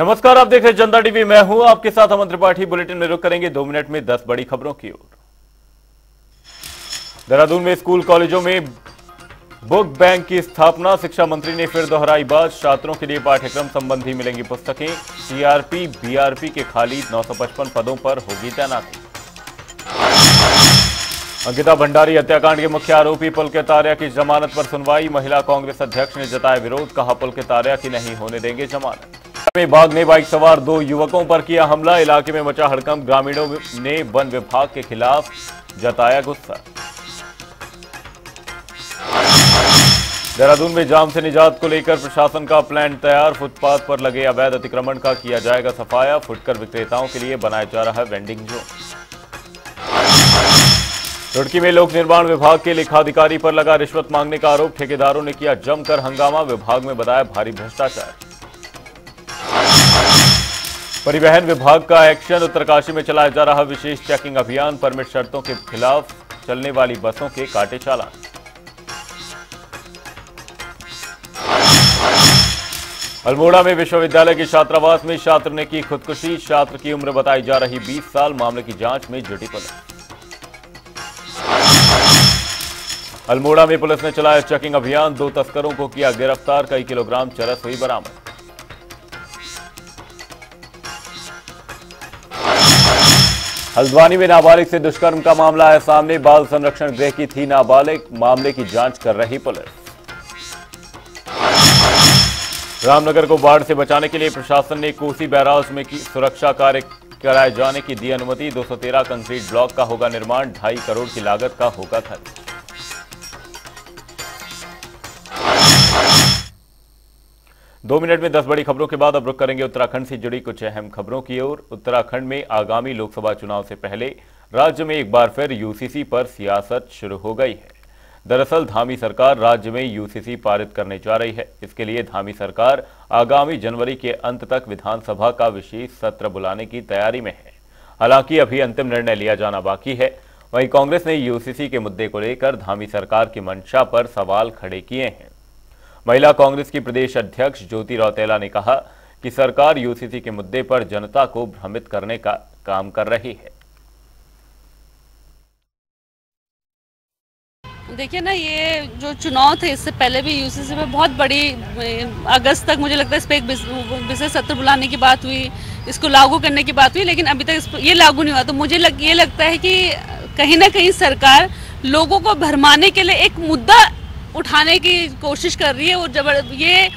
नमस्कार, आप देख रहे हैं जनता टीवी। मैं हूं आपके साथ अमन त्रिपाठी। बुलेटिन में रुक करेंगे 2 मिनट में 10 बड़ी खबरों की ओर। देहरादून में स्कूल कॉलेजों में बुक बैंक की स्थापना, शिक्षा मंत्री ने फिर दोहराई बात। छात्रों के लिए पाठ्यक्रम संबंधी मिलेंगी पुस्तकें। सीआरपी बीआरपी के खाली 955 पदों पर होगी तैनाती। अंकिता भंडारी हत्याकांड के मुख्य आरोपी पुलकित आर्या की जमानत पर सुनवाई। महिला कांग्रेस अध्यक्ष ने जताया विरोध, कहा पुलकित आर्या की नहीं होने देंगे जमानत। में भागने बाइक सवार 2 युवकों पर किया हमला, इलाके में मचा हड़कंप। ग्रामीणों ने वन विभाग के खिलाफ जताया गुस्सा। देहरादून में जाम से निजात को लेकर प्रशासन का प्लान तैयार। फुटपाथ पर लगे अवैध अतिक्रमण का किया जाएगा सफाया। फुटकर विक्रेताओं के लिए बनाया जा रहा है वेंडिंग जोन। रुड़की में लोक निर्माण विभाग के लेखाधिकारी पर लगा रिश्वत मांगने का आरोप। ठेकेदारों ने किया जमकर हंगामा, विभाग में बताया भारी भ्रष्टाचार। परिवहन विभाग का एक्शन, उत्तरकाशी में चलाया जा रहा विशेष चेकिंग अभियान। परमिट शर्तों के खिलाफ चलने वाली बसों के काटे चालान। अल्मोड़ा में विश्वविद्यालय के छात्रावास में छात्र ने की खुदकुशी। छात्र की उम्र बताई जा रही 20 साल। मामले की जांच में जुटी पुलिस। अल्मोड़ा में पुलिस ने चलाया चेकिंग अभियान। 2 तस्करों को किया गिरफ्तार। कई किलोग्राम चरस हुई बरामद। हल्द्वानी में नाबालिग से दुष्कर्म का मामला है सामने। बाल संरक्षण गृह की थी नाबालिग। मामले की जांच कर रही पुलिस। रामनगर को बाढ़ से बचाने के लिए प्रशासन ने कोसी बैराज में की सुरक्षा कार्य कराए जाने की दी अनुमति। 213 कंक्रीट ब्लॉक का होगा निर्माण। 2.5 करोड़ की लागत का होगा खर्च। दो मिनट में 10 बड़ी खबरों के बाद अब रुक करेंगे उत्तराखंड से जुड़ी कुछ अहम खबरों की ओर। उत्तराखंड में आगामी लोकसभा चुनाव से पहले राज्य में एक बार फिर यूसीसी पर सियासत शुरू हो गई है। दरअसल धामी सरकार राज्य में यूसीसी पारित करने जा रही है। इसके लिए धामी सरकार आगामी जनवरी के अंत तक विधानसभा का विशेष सत्र बुलाने की तैयारी में है। हालांकि अभी अंतिम निर्णय लिया जाना बाकी है। वहीं कांग्रेस ने यूसीसी के मुद्दे को लेकर धामी सरकार की मंशा पर सवाल खड़े किए हैं। महिला कांग्रेस की प्रदेश अध्यक्ष ज्योति रौतेला ने कहा कि सरकार यूसीसी के मुद्दे पर जनता को भ्रमित करने का काम कर रही है। देखिए ना, ये जो चुनाव थे इससे पहले भी यूसीसी में बहुत बड़ी अगस्त तक मुझे लगता है इस पर एक विशेष सत्र बुलाने की बात हुई, इसको लागू करने की बात हुई, लेकिन अभी तक ये लागू नहीं हुआ। तो मुझे ये लगता है कि कहीं ना कहीं सरकार लोगों को भरमाने के लिए एक मुद्दा उठाने की कोशिश कर रही है और ये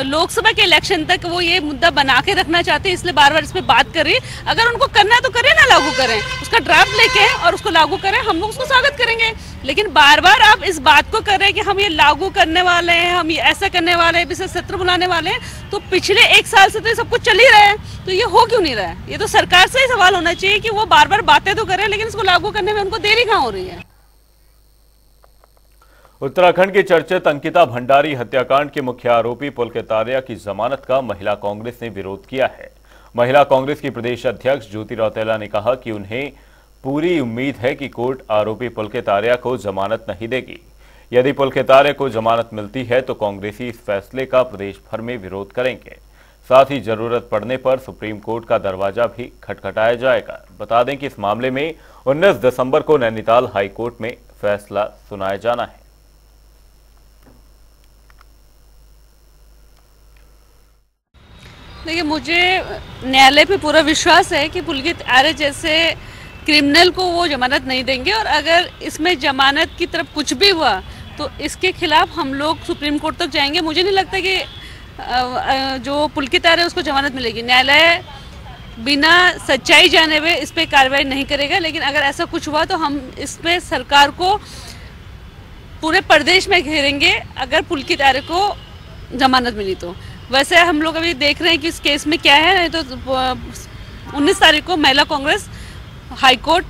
लोकसभा के इलेक्शन तक वो ये मुद्दा बना के रखना चाहते हैं, इसलिए बार बार इस पे बात कर रही है। अगर उनको करना है तो करें ना, लागू करें, उसका ड्राफ्ट लेके और उसको लागू करें, हम लोग उसको स्वागत करेंगे। लेकिन बार बार आप इस बात को कर रहे हैं कि हम ये लागू करने वाले हैं, हम ये ऐसा करने वाले हैं, विशेष सत्र बुलाने वाले हैं। तो पिछले 1 साल से तो ये सब कुछ चल ही रहा है, तो ये हो क्यों नहीं रहा है? ये तो सरकार से ही सवाल होना चाहिए कि वो बार बार बातें तो करें लेकिन इसको लागू करने में उनको देरी कहाँ हो रही है। उत्तराखंड के चर्चित अंकिता भंडारी हत्याकांड के मुख्य आरोपी पुलकित आर्या की जमानत का महिला कांग्रेस ने विरोध किया है। महिला कांग्रेस की प्रदेश अध्यक्ष ज्योति रौतेला ने कहा कि उन्हें पूरी उम्मीद है कि कोर्ट आरोपी पुलकित आर्या को जमानत नहीं देगी। यदि पुलकित आर्या को जमानत मिलती है तो कांग्रेसी इस फैसले का प्रदेश भर में विरोध करेंगे। साथ ही जरूरत पड़ने पर सुप्रीम कोर्ट का दरवाजा भी खटखटाया जाएगा। बता दें कि इस मामले में 19 दिसंबर को नैनीताल हाईकोर्ट में फैसला सुनाया जाना है। देखिए, मुझे न्यायालय पे पूरा विश्वास है कि पुलकित आर्या जैसे क्रिमिनल को वो जमानत नहीं देंगे, और अगर इसमें जमानत की तरफ कुछ भी हुआ तो इसके खिलाफ हम लोग सुप्रीम कोर्ट तक जाएंगे। मुझे नहीं लगता कि जो पुलकित आर्या उसको जमानत मिलेगी। न्यायालय बिना सच्चाई जाने हुए इस पर कार्रवाई नहीं करेगा, लेकिन अगर ऐसा कुछ हुआ तो हम इस पर सरकार को पूरे प्रदेश में घेरेंगे अगर पुलकित आर्या को जमानत मिली तो। वैसे हम लोग अभी देख रहे हैं कि इस केस में क्या है। नहीं तो 19 तारीख को महिला कांग्रेस हाईकोर्ट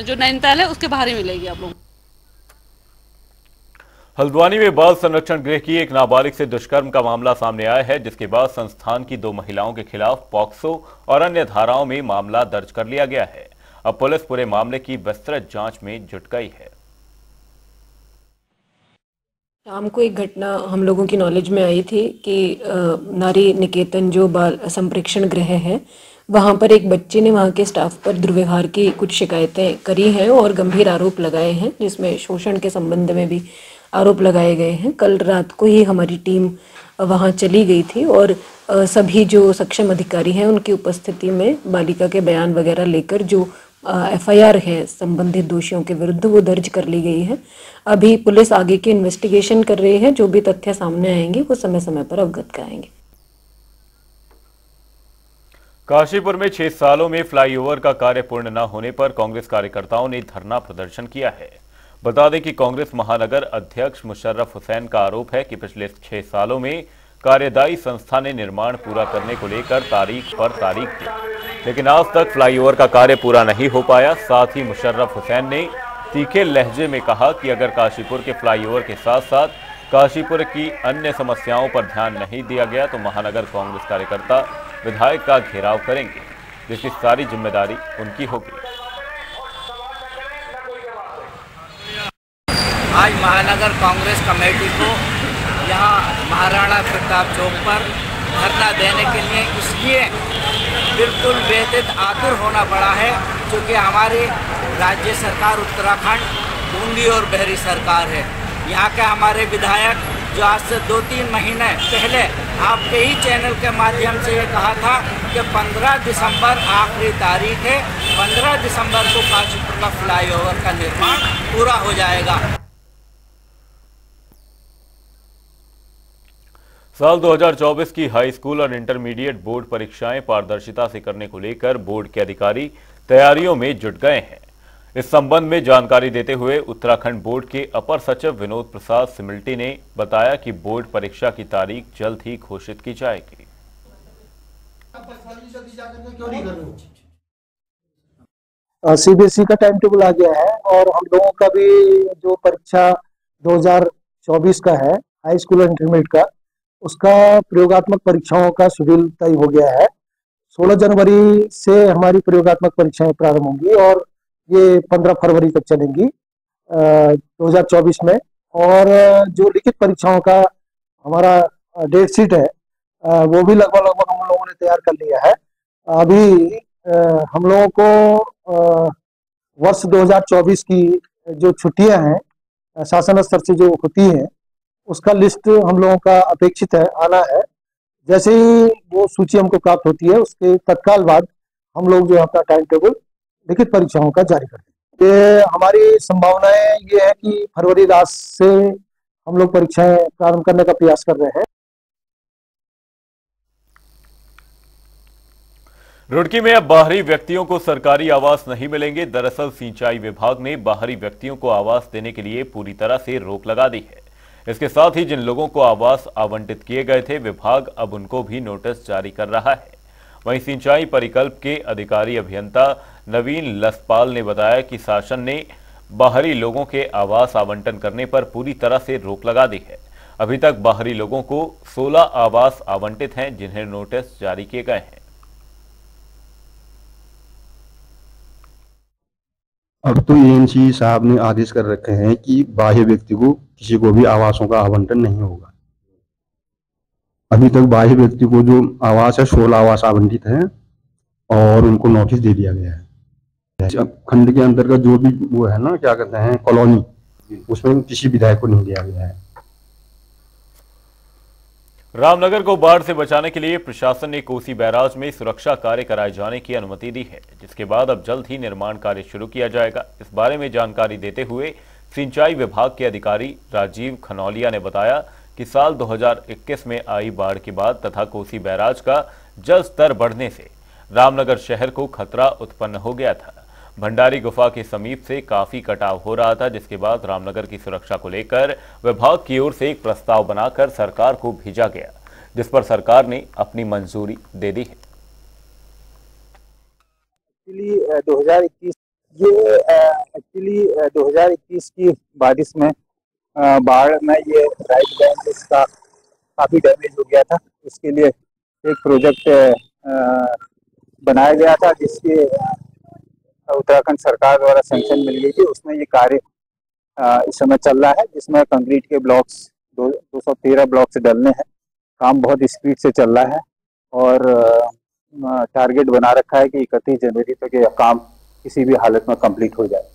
जो नैनीताल है उसके बाहर ही मिलेगी आप लोग। हल्द्वानी में बाल संरक्षण गृह की एक नाबालिग से दुष्कर्म का मामला सामने आया है, जिसके बाद संस्थान की 2 महिलाओं के खिलाफ पॉक्सो और अन्य धाराओं में मामला दर्ज कर लिया गया है। अब पुलिस पूरे मामले की विस्तृत जांच में जुट गई है। शाम को एक घटना हम लोगों की नॉलेज में आई थी कि नारी निकेतन जो बाल संप्रेक्षण गृह है, वहाँ पर एक बच्चे ने वहाँ के स्टाफ पर दुर्व्यवहार की कुछ शिकायतें करी हैं और गंभीर आरोप लगाए हैं, जिसमें शोषण के संबंध में भी आरोप लगाए गए हैं। कल रात को ही हमारी टीम वहाँ चली गई थी और सभी जो सक्षम अधिकारी हैं उनकी उपस्थिति में बालिका के बयान वगैरह लेकर जो एफआईआर है संबंधित दोषियों के विरुद्ध वो दर्ज कर ली गई है। अभी पुलिस आगे की इन्वेस्टिगेशन कर रही है, जो भी तथ्य सामने आएंगे वो समय समय पर अवगत कराएंगे। काशीपुर में 6 सालों में फ्लाईओवर का कार्य पूर्ण न होने पर कांग्रेस कार्यकर्ताओं ने धरना प्रदर्शन किया है। बता दें कि कांग्रेस महानगर अध्यक्ष मुशर्रफ हुसैन का आरोप है कि पिछले 6 सालों में कार्यदायी संस्था ने निर्माण पूरा करने को लेकर तारीख पर तारीख दी, लेकिन आज तक फ्लाईओवर का कार्य पूरा नहीं हो पाया। साथ ही मुशर्रफ हुसैन ने तीखे लहजे में कहा कि अगर काशीपुर के फ्लाईओवर के साथ साथ काशीपुर की अन्य समस्याओं पर ध्यान नहीं दिया गया तो महानगर कांग्रेस कार्यकर्ता विधायक का घेराव करेंगे, जिसकी सारी जिम्मेदारी उनकी होगी। आज महानगर कांग्रेस कमेटी को यहाँ महाराणा प्रताप चौक पर धरना देने के लिए इसलिए बिल्कुल बेहद आतुर होना पड़ा है क्योंकि हमारी राज्य सरकार उत्तराखंड बूंदी और बहरी सरकार है। यहाँ के हमारे विधायक जो आज से 2-3 महीने पहले आपके ही चैनल के माध्यम से ये कहा था कि 15 दिसंबर आखिरी तारीख है, 15 दिसंबर को काशीपुर का फ्लाईओवर का निर्माण पूरा हो जाएगा। साल 2024 की हाई स्कूल और इंटरमीडिएट बोर्ड परीक्षाएं पारदर्शिता से करने को लेकर बोर्ड के अधिकारी तैयारियों में जुट गए हैं। इस संबंध में जानकारी देते हुए उत्तराखंड बोर्ड के अपर सचिव विनोद प्रसाद सिमल्टी ने बताया कि बोर्ड परीक्षा की तारीख जल्द ही घोषित की जाएगी। सीबीएसई का टाइम टेबल आ गया है और हम लोगों का भी जो परीक्षा 2024 का है हाई स्कूल और इंटरमीडिएट का, उसका प्रयोगात्मक परीक्षाओं का शेड्यूल तय हो गया है। 16 जनवरी से हमारी प्रयोगात्मक परीक्षाएं प्रारंभ होंगी और ये 15 फरवरी तक चलेंगी 2024 में। और जो लिखित परीक्षाओं का हमारा डेट शीट है वो भी लगभग हम लोगों ने तैयार कर लिया है। अभी हम लोगों को वर्ष 2024 की जो छुट्टियां हैं शासन स्तर से जो होती हैं उसका लिस्ट हम लोगों का अपेक्षित है, आना है। जैसे ही वो सूची हमको प्राप्त होती है उसके तत्काल बाद हम लोग जो अपना टाइम टेबल लिखित परीक्षाओं का जारी करते हैं। ये हमारी संभावनाएं ये है कि फरवरी लास्ट से हम लोग परीक्षाएं प्रारंभ करने का प्रयास कर रहे हैं। रुड़की में अब बाहरी व्यक्तियों को सरकारी आवास नहीं मिलेंगे। दरअसल सिंचाई विभाग ने बाहरी व्यक्तियों को आवास देने के लिए पूरी तरह से रोक लगा दी है। इसके साथ ही जिन लोगों को आवास आवंटित किए गए थे विभाग अब उनको भी नोटिस जारी कर रहा है। वहीं सिंचाई परिकल्प के अधिकारी अभियंता नवीन लसपाल ने बताया कि शासन ने बाहरी लोगों के आवास आवंटन करने पर पूरी तरह से रोक लगा दी है। अभी तक बाहरी लोगों को 16 आवास आवंटित हैं जिन्हें नोटिस जारी किए गए हैं। अब तो एएनसी साहब ने आदेश कर रखे हैं कि बाह्य व्यक्ति को किसी को भी आवासों का आवंटन नहीं होगा। अभी तक बाह्य व्यक्ति को जो आवास है 16 आवास आवंटित हैं और उनको नोटिस दे दिया गया है। खंड के अंतर्गत जो भी वो है ना क्या कहते हैं कॉलोनी, उसमें किसी विधायक को नहीं दिया गया है। रामनगर को बाढ़ से बचाने के लिए प्रशासन ने कोसी बैराज में सुरक्षा कार्य कराए जाने की अनुमति दी है, जिसके बाद अब जल्द ही निर्माण कार्य शुरू किया जाएगा। इस बारे में जानकारी देते हुए सिंचाई विभाग के अधिकारी राजीव खनौलिया ने बताया कि साल 2021 में आई बाढ़ के बाद तथा कोसी बैराज का जल स्तर बढ़ने से रामनगर शहर को खतरा उत्पन्न हो गया था। भंडारी गुफा के समीप से काफी कटाव हो रहा था, जिसके बाद रामनगर की सुरक्षा को लेकर विभाग की ओर से एक प्रस्ताव बनाकर सरकार को भेजा गया, जिस पर सरकार ने अपनी मंजूरी दे दी है। एक्चुअली 2021 की बारिश में बाढ़ में ये राइट बैंक इसका काफी डैमेज हो गया था। उसके लिए एक प्रोजेक्ट बनाया गया था जिसके उत्तराखंड सरकार द्वारा सैंक्शन मिल गई थी। उसमें ये कार्य इस समय चल रहा है जिसमें कंक्रीट के ब्लॉक्स 213 ब्लॉक्स डलने हैं। काम बहुत स्पीड से चल रहा है और टारगेट बना रखा है कि 31 जनवरी तक यह काम किसी भी हालत में कंप्लीट हो जाए।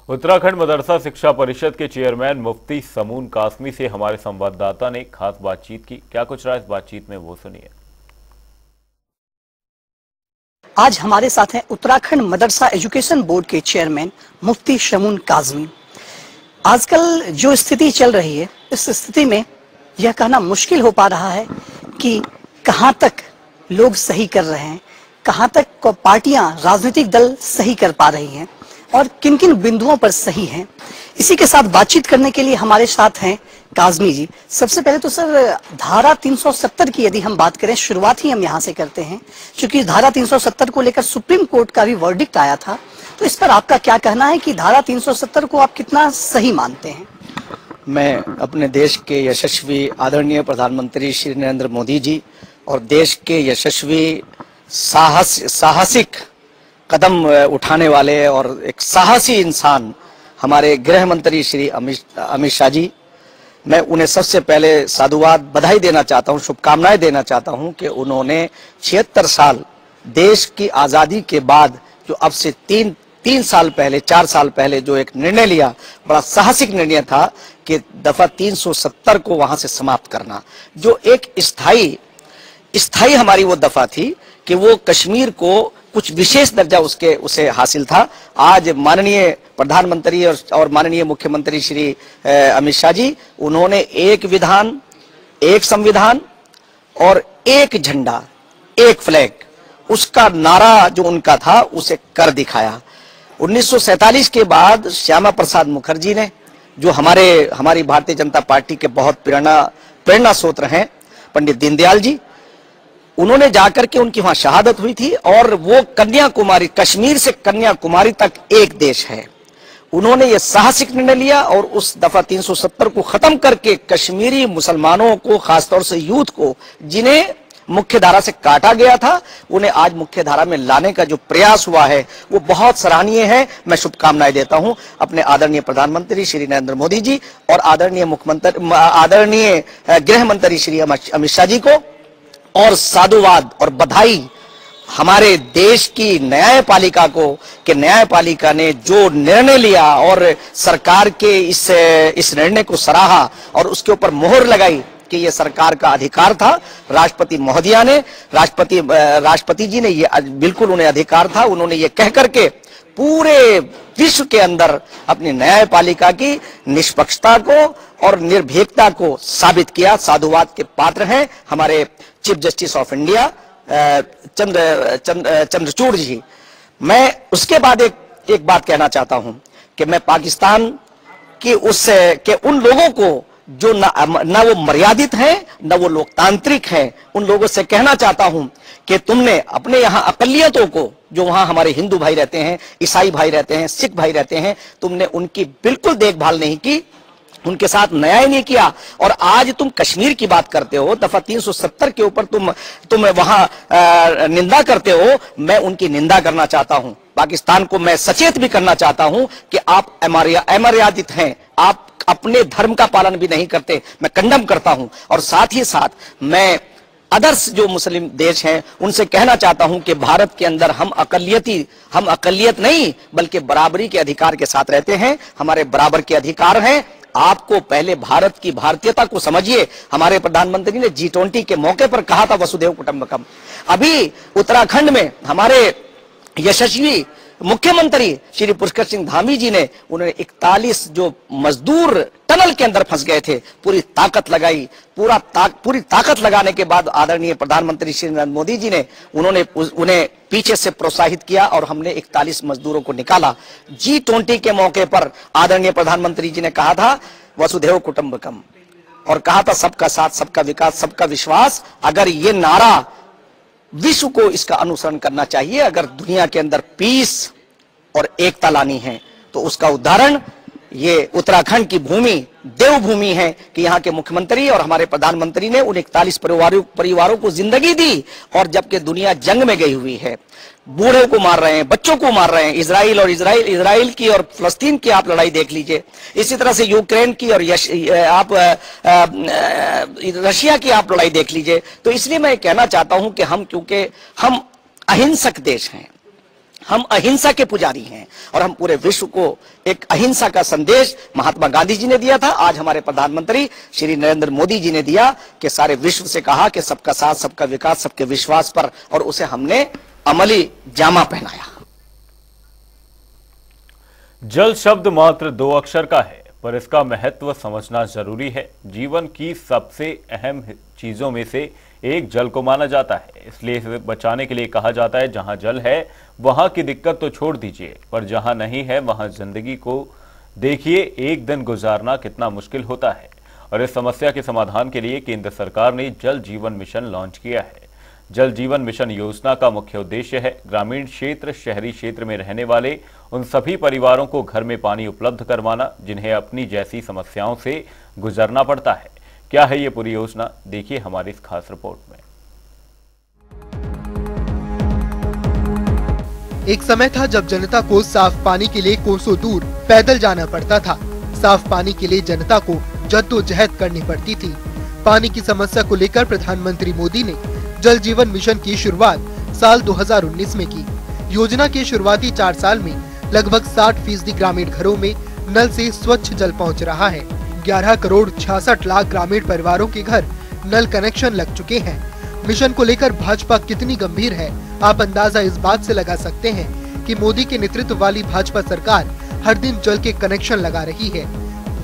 उत्तराखंड मदरसा शिक्षा परिषद के चेयरमैन मुफ्ती समून कासमी से हमारे संवाददाता ने खास बातचीत की। क्या कुछ रहा इस बातचीत में, वो सुनिए। आज हमारे साथ हैं उत्तराखंड मदरसा एजुकेशन बोर्ड के चेयरमैन मुफ्ती समून कासमी। आजकल जो स्थिति चल रही है, इस स्थिति में यह कहना मुश्किल हो पा रहा है कि कहां तक लोग सही कर रहे हैं, कहां तक पार्टियां, राजनीतिक दल सही कर पा रही हैं और किन किन बिंदुओं पर सही हैं। इसी के साथ बातचीत करने के लिए हमारे साथ हैं काजमी जी। सबसे पहले तो सर, धारा 370 की यदि हम बात करें, शुरुआत ही हम यहाँ से करते हैं, क्योंकि धारा 370 को लेकर सुप्रीम कोर्ट का भी वर्डिक्ट आया था, तो इस पर आपका क्या कहना है कि धारा 370 को आप कितना सही मानते हैं? मैं अपने देश के यशस्वी आदरणीय प्रधानमंत्री श्री नरेंद्र मोदी जी और देश के यशस्वी साहसिक कदम उठाने वाले और एक साहसी इंसान हमारे गृह मंत्री श्री अमित शाह जी, मैं उन्हें सबसे पहले साधुवाद, बधाई देना चाहता हूं, शुभकामनाएं देना चाहता हूं कि उन्होंने 76 साल देश की आज़ादी के बाद जो अब से 3 साल पहले, 4 साल पहले जो एक निर्णय लिया, बड़ा साहसिक निर्णय था कि दफा 370 को वहां से समाप्त करना, जो एक स्थायी हमारी वो दफा थी कि वो कश्मीर को कुछ विशेष दर्जा उसे हासिल था। आज माननीय प्रधानमंत्री और माननीय मुख्यमंत्री श्री अमित शाह जी, उन्होंने एक विधान, एक संविधान और एक झंडा, एक फ्लैग, उसका नारा जो उनका था उसे कर दिखाया। 1947 के बाद श्यामा प्रसाद मुखर्जी ने, जो हमारी भारतीय जनता पार्टी के बहुत प्रेरणा स्रोत हैं, पंडित दीनदयाल जी, उन्होंने जाकर के उनकी वहां शहादत हुई थी और वो कन्याकुमारी, कश्मीर से कन्याकुमारी तक एक देश है। उन्होंने ये साहसिक निर्णय लिया और उस दफा 370 को खत्म करके कश्मीरी मुसलमानों को, खासतौर से यूथ को, जिन्हें मुख्य धारा से काटा गया था, उन्हें आज मुख्य धारा में लाने का जो प्रयास हुआ है वो बहुत सराहनीय है। मैं शुभकामनाएं देता हूं अपने आदरणीय प्रधानमंत्री श्री नरेंद्र मोदी जी और आदरणीय गृह मंत्री श्री अमित शाह जी को, और साधुवाद और बधाई हमारे देश की न्यायपालिका को कि न्यायपालिका ने जो निर्णय लिया और सरकार के इस निर्णय को सराहा और उसके ऊपर मोहर लगाई कि ये सरकार का अधिकार था। राष्ट्रपति महोदया ने, राष्ट्रपति जी ने, ये बिल्कुल उन्हें अधिकार था। उन्होंने ये कह करके पूरे विश्व के अंदर अपनी न्यायपालिका की निष्पक्षता को और निर्भीकता को साबित किया। साधुवाद के पात्र हैं हमारे chief justice of India Chandrachud ji. मैं उसके बाद एक बात कहना चाहता हूं कि मैं पाकिस्तान की उन लोगों को जो ना वो मर्यादित हैं, ना वो लोकतांत्रिक हैं, उन लोगों से कहना चाहता हूं कि तुमने अपने यहां अकलियतों को, जो वहां हमारे हिंदू भाई रहते हैं, ईसाई भाई रहते हैं, सिख भाई रहते हैं, तुमने उनकी बिल्कुल देखभाल नहीं की, उनके साथ न्याय नहीं किया। और आज तुम कश्मीर की बात करते हो, दफा 370 के ऊपर तुम वहां निंदा करते हो। मैं उनकी निंदा करना चाहता हूं। पाकिस्तान को मैं सचेत भी करना चाहता हूं कि आप अमर्यादित हैं, आप अपने धर्म का पालन भी नहीं करते। मैं कंडम करता हूं। और साथ ही साथ मैं अदर्स जो मुस्लिम देश हैं उनसे कहना चाहता हूं कि भारत के अंदर हम अकलियत नहीं बल्कि बराबरी के अधिकार के साथ रहते हैं। हमारे बराबर के अधिकार हैं। आपको पहले भारत की भारतीयता को समझिए। हमारे प्रधानमंत्री ने G20 के मौके पर कहा था वसुधैव कुटुंबकम। अभी उत्तराखंड में हमारे यशस्वी मुख्यमंत्री श्री पुष्कर सिंह धामी जी ने, उन्होंने 41 जो मजदूर टनल के अंदर फंस गए थे, पूरी ताकत लगाई। पूरी ताकत लगाने के बाद आदरणीय प्रधानमंत्री श्री नरेंद्र मोदी जी ने उन्हें पीछे से प्रोत्साहित किया और हमने 41 मजदूरों को निकाला। G20 के मौके पर आदरणीय प्रधानमंत्री जी ने कहा था वसुधैव कुटुंबकम और कहा था सबका साथ, सबका विकास, सबका विश्वास। अगर ये नारा विश्व को इसका अनुसरण करना चाहिए, अगर दुनिया के अंदर पीस और एकता लानी है तो उसका उदाहरण ये उत्तराखंड की भूमि देवभूमि है कि यहाँ के मुख्यमंत्री और हमारे प्रधानमंत्री ने उन 41 परिवारों को जिंदगी दी, और जबकि दुनिया जंग में गई हुई है, बूढ़ों को मार रहे हैं, बच्चों को मार रहे हैं। इजराइल की और फलस्तीन की आप लड़ाई देख लीजिए, इसी तरह से यूक्रेन की और आप रशिया की आप लड़ाई देख लीजिए। तो इसलिए मैं कहना चाहता हूं कि क्योंकि हम अहिंसक देश हैं, हम अहिंसा के पुजारी हैं, और हम पूरे विश्व को एक अहिंसा का संदेश महात्मा गांधी जी ने दिया था। आज हमारे प्रधानमंत्री श्री नरेंद्र मोदी जी ने दिया कि सारे विश्व से कहा कि सबका साथ, सबका विकास, सबके विश्वास पर, और उसे हमने अमली जामा पहनाया। जल शब्द मात्र 2 अक्षर का है, पर इसका महत्व समझना जरूरी है। जीवन की सबसे अहम चीजों में से एक जल को माना जाता है, इसलिए इसे बचाने के लिए कहा जाता है जहां जल है वहां की दिक्कत तो छोड़ दीजिए, पर जहां नहीं है वहां जिंदगी को देखिए एक दिन गुजारना कितना मुश्किल होता है। और इस समस्या के समाधान के लिए केंद्र सरकार ने जल जीवन मिशन लॉन्च किया है। जल जीवन मिशन योजना का मुख्य उद्देश्य है ग्रामीण क्षेत्र, शहरी क्षेत्र में रहने वाले उन सभी परिवारों को घर में पानी उपलब्ध करवाना जिन्हें अपनी जैसी समस्याओं से गुजरना पड़ता है। क्या है ये पूरी योजना, देखिए हमारी इस खास रिपोर्ट में। एक समय था जब जनता को साफ पानी के लिए कोसों दूर पैदल जाना पड़ता था। साफ पानी के लिए जनता को जद्दोजहद करनी पड़ती थी। पानी की समस्या को लेकर प्रधानमंत्री मोदी ने जल जीवन मिशन की शुरुआत साल 2019 में की। योजना के शुरुआती 4 साल में लगभग 60% ग्रामीण घरों में नल से स्वच्छ जल पहुंच रहा है। 11 करोड़ 66 लाख ग्रामीण परिवारों के घर नल कनेक्शन लग चुके हैं। मिशन को लेकर भाजपा कितनी गंभीर है, आप अंदाजा इस बात से लगा सकते हैं कि मोदी के नेतृत्व वाली भाजपा सरकार हर दिन जल के कनेक्शन लगा रही है।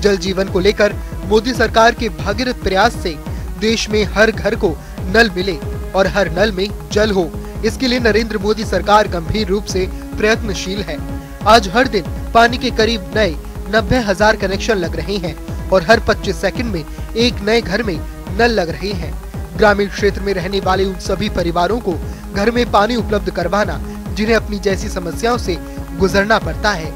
जल जीवन को लेकर मोदी सरकार के भागीरथ प्रयास से देश में हर घर को नल मिले और हर नल में जल हो, इसके लिए नरेंद्र मोदी सरकार गंभीर रूप से प्रयत्नशील है। आज हर दिन पानी के करीब नए 90,000 कनेक्शन लग रहे हैं और हर 25 सेकंड में एक नए घर में नल लग रहे हैं। ग्रामीण क्षेत्र में रहने वाले उन सभी परिवारों को घर में पानी उपलब्ध करवाना जिन्हें अपनी जैसी समस्याओं से गुजरना पड़ता है।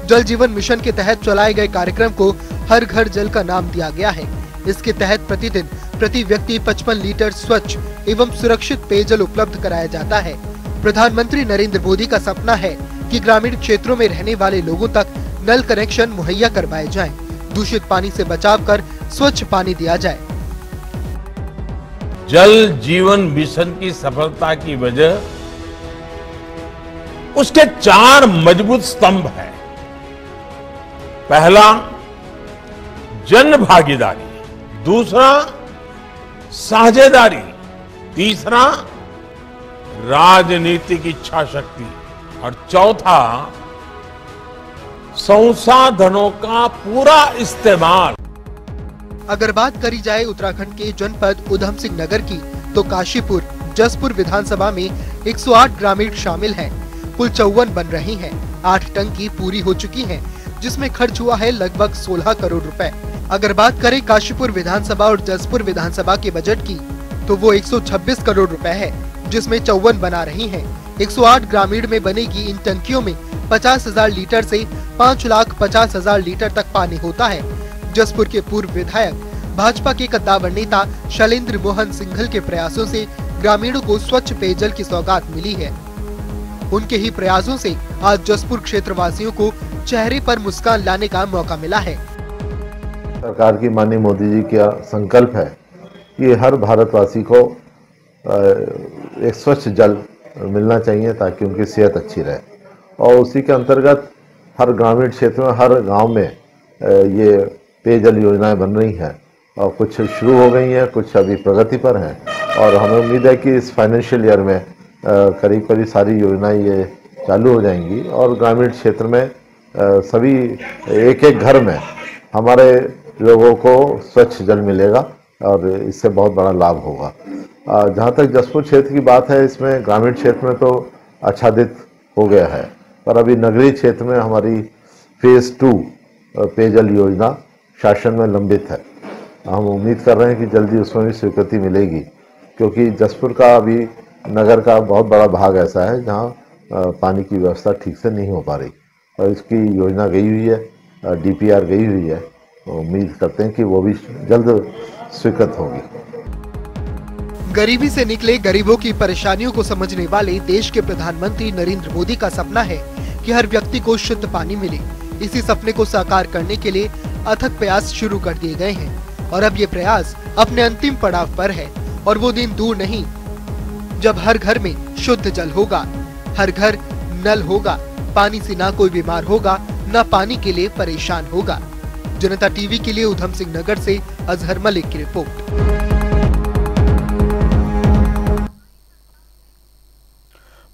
जल जीवन मिशन के तहत चलाए गए कार्यक्रम को हर घर जल का नाम दिया गया है। इसके तहत प्रतिदिन प्रति व्यक्ति 55 लीटर स्वच्छ एवं सुरक्षित पेयजल उपलब्ध कराया जाता है। प्रधानमंत्री नरेंद्र मोदी का सपना है कि ग्रामीण क्षेत्रों में रहने वाले लोगों तक नल कनेक्शन मुहैया करवाए जाएं, दूषित पानी से बचाव कर स्वच्छ पानी दिया जाए। जल जीवन मिशन की सफलता की वजह उसके 4 मजबूत स्तंभ हैं। पहला, जन भागीदारी, दूसरा साझेदारी, तीसरा राजनीतिक इच्छा शक्ति और चौथा संसाधनों का पूरा इस्तेमाल। अगर बात करी जाए उत्तराखंड के जनपद उधम सिंह नगर की, तो काशीपुर, जसपुर विधानसभा में 108 ग्रामीण शामिल हैं। कुल 54 बन रही हैं। 8 टंकी पूरी हो चुकी हैं, जिसमें खर्च हुआ है लगभग 16 करोड़ रुपए। अगर बात करें काशीपुर विधानसभा और जसपुर विधानसभा के बजट की, तो वो 126 करोड़ रुपए है, जिसमें 54 बना रही हैं। 108 ग्रामीण में बनेगी इन टंकियों में 50,000 लीटर से 5,50,000 लीटर तक पानी होता है। जसपुर के पूर्व विधायक भाजपा के कद्दावर नेता शैलेंद्र मोहन सिंघल के प्रयासों से ग्रामीणों को स्वच्छ पेयजल की सौगात मिली है। उनके ही प्रयासों से आज जसपुर क्षेत्र वासियों को चेहरे पर मुस्कान लाने का मौका मिला है। सरकार की माननीय मोदी जी का संकल्प है कि हर भारतवासी को एक स्वच्छ जल मिलना चाहिए ताकि उनकी सेहत अच्छी रहे, और उसी के अंतर्गत हर ग्रामीण क्षेत्र में, हर गांव में ये पेयजल योजनाएं बन रही हैं और कुछ शुरू हो गई हैं, कुछ अभी प्रगति पर हैं, और हमें उम्मीद है कि इस फाइनेंशियल ईयर में करीब करीब सारी योजनाएं ये चालू हो जाएंगी और ग्रामीण क्षेत्र में सभी एक एक घर में हमारे लोगों को स्वच्छ जल मिलेगा और इससे बहुत बड़ा लाभ होगा। जहाँ तक जसपुर क्षेत्र की बात है, इसमें ग्रामीण क्षेत्र में तो आच्छादित हो गया है, पर अभी नगरीय क्षेत्र में हमारी फेज 2 पेयजल योजना शासन में लंबित है। हम उम्मीद कर रहे हैं कि जल्दी उसमें भी स्वीकृति मिलेगी, क्योंकि जसपुर का अभी नगर का बहुत बड़ा भाग ऐसा है जहां पानी की व्यवस्था ठीक से नहीं हो पा रही, और इसकी योजना गई हुई है DPR गई हुई है, तो उम्मीद करते हैं कि वो भी जल्द स्वीकृत होगी। गरीबी से निकले गरीबों की परेशानियों को समझने वाले देश के प्रधानमंत्री नरेंद्र मोदी का सपना है कि हर व्यक्ति को शुद्ध पानी मिले। इसी सपने को साकार करने के लिए अथक प्रयास शुरू कर दिए गए हैं और अब ये प्रयास अपने अंतिम पड़ाव पर है और वो दिन दूर नहीं जब हर घर में शुद्ध जल होगा, हर घर नल होगा, पानी से ना कोई बीमार होगा, ना पानी के लिए परेशान होगा। जनता टीवी के लिए उधम सिंह नगर से अजहर मलिक की रिपोर्ट।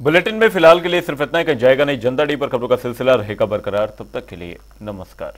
बुलेटिन में फिलहाल के लिए सिर्फ इतना ही। कहीं जाएगा नहीं। जनता टीवी पर खबरों का सिलसिला रहेगा बरकरार। तब तक के लिए नमस्कार।